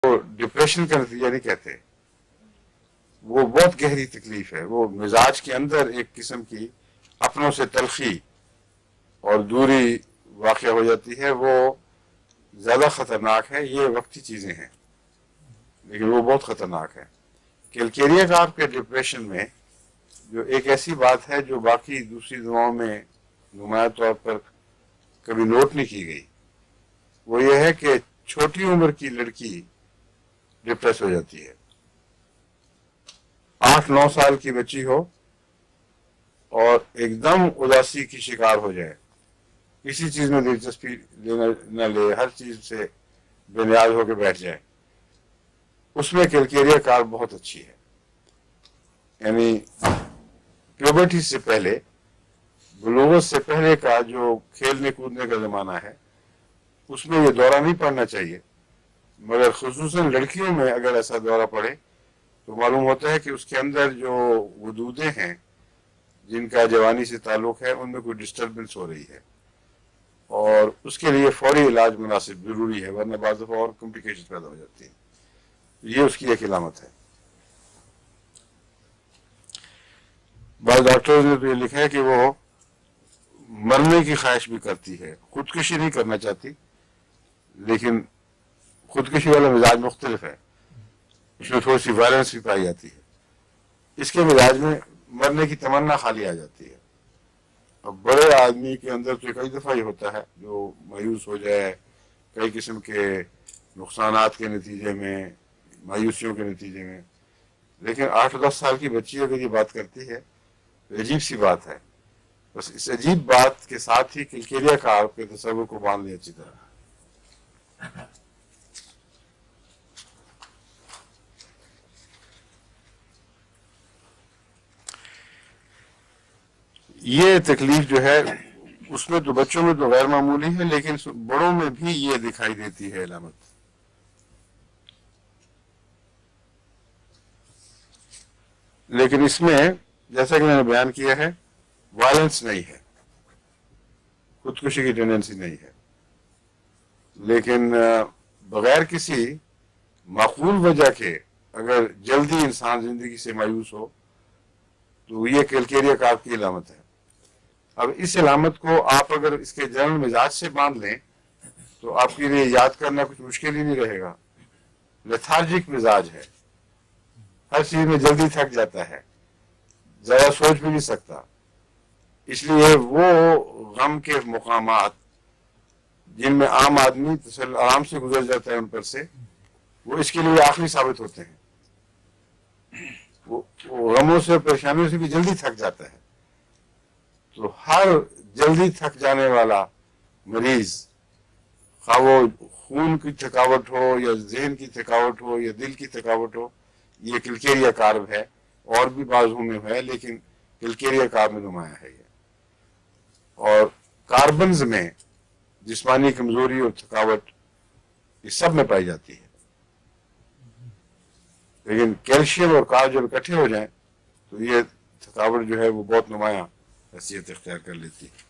Depression کا نتیجہ نہیں کہتے، وہ بہت گہری تکلیف ہے، وہ مزاج کے اندر ایک قسم کی اپنوں سے تلخی اور دوری واقع ہو جاتی ہے، وہ زیادہ خطرناک ہے۔ یہ وقتی چیزیں ہیں لیکن وہ بہت خطرناک ہے۔ کیلکیریا کا آپ کے ڈپریشن میں جو ایک ایسی بات ہے جو باقی دوسری دواؤں میں نمایاں طور پر کبھی نوٹ نہیں کی گئی، وہ یہ ہے کہ چھوٹی عمر کی لڑکی ڈپریس ہو جاتی ہے، 8-9 سال کی بچی ہو اور ایک دم اداسی کی شکار ہو جائے، کسی چیز میں دلچسپی نہ لے، ہر چیز سے بے نیاز ہو کے بیٹھ جائے، اس میں کیلکیریا کار بہت اچھی ہے۔ یعنی پیوبرٹی سے پہلے، بلوغت سے پہلے کا جو کھیلنے کودنے کا زمانہ ہے، اس میں یہ دورہ نہیں پڑنا چاہیے، مگر خصوصاً لڑکیوں میں اگر ایسا دورہ پڑے تو معلوم ہوتا ہے کہ اس کے اندر جو ودودیں ہیں جن کا جوانی سے تعلق ہے، ان میں کوئی ڈسٹربنس ہو رہی ہے، اور اس کے لیے فوری علاج مناسب ضروری ہے، ورنہ بعض دفعہ اور کمپلیکیشن پیدا ہو جاتی ہیں۔ یہ اس کی ایک علامت ہے۔ بعض ڈاکٹرز نے تو یہ لکھا ہے کہ وہ مرنے کی خواہش بھی کرتی ہے، خودکشی نہیں کرنا چاہتی، لیکن خودکشی والا مزاج مختلف ہے، اس میں تھوڑی سی وائلنس بھی پائی جاتی ہے۔ اس کے مزاج میں مرنے کی تمنا خالی آ جاتی ہے۔ اب بڑے آدمی کے اندر تو کئی دفعہ یہ ہوتا ہے جو مایوس ہو جائے کئی قسم کے نقصانات کے نتیجے میں، مایوسیوں کے نتیجے میں، لیکن 8-10 سال کی بچی اگر یہ بات کرتی ہے تو عجیب سی بات ہے۔ بس اس عجیب بات کے ساتھ ہی کیلکیریا کا آپ کے تصور کو باندھ لیں اچھی طرح۔ یہ تکلیف جو ہے اس میں تو بچوں میں تو غیر معمولی ہے، لیکن بڑوں میں بھی یہ دکھائی دیتی ہے علامت۔ لیکن اس میں جیسا کہ میں نے بیان کیا ہے، وائلنس نہیں ہے، خودکشی کی ٹینڈنسی نہیں ہے، لیکن بغیر کسی معقول وجہ کے اگر جلدی انسان زندگی سے مایوس ہو تو یہ کیلکیریا کا آپ کی علامت ہے۔ اب اس علامت کو آپ اگر اس کے جنرل مزاج سے باندھ لیں تو آپ کے لیے یاد کرنا کچھ مشکل ہی نہیں رہے گا۔ لیتھارجک مزاج ہے، ہر چیز میں جلدی تھک جاتا ہے، زیادہ سوچ بھی نہیں سکتا، اس لیے وہ غم کے مقامات جن میں عام آدمی آرام سے گزر جاتا ہے ان پر سے، وہ اس کے لیے آخری ثابت ہوتے ہیں۔ وہ غموں سے پریشانیوں سے بھی جلدی تھک جاتا ہے۔ تو ہر جلدی تھک جانے والا مریض، خواہ وہ خون کی تھکاوٹ ہو یا ذہن کی تھکاوٹ ہو یا دل کی تھکاوٹ ہو، یہ کیلکیریا کارب ہے، اور بھی بعضوں میں ہے لیکن کیلکیریا کارب میں نمایاں ہے یہ۔ اور کاربنز میں جسمانی کمزوری اور تھکاوٹ یہ سب میں پائی جاتی ہے، لیکن کیلشیم اور کارب جب اکٹھے ہو جائیں تو یہ تھکاوٹ جو ہے وہ بہت نمایاں حیثیت اختیار کر لیتی ہے۔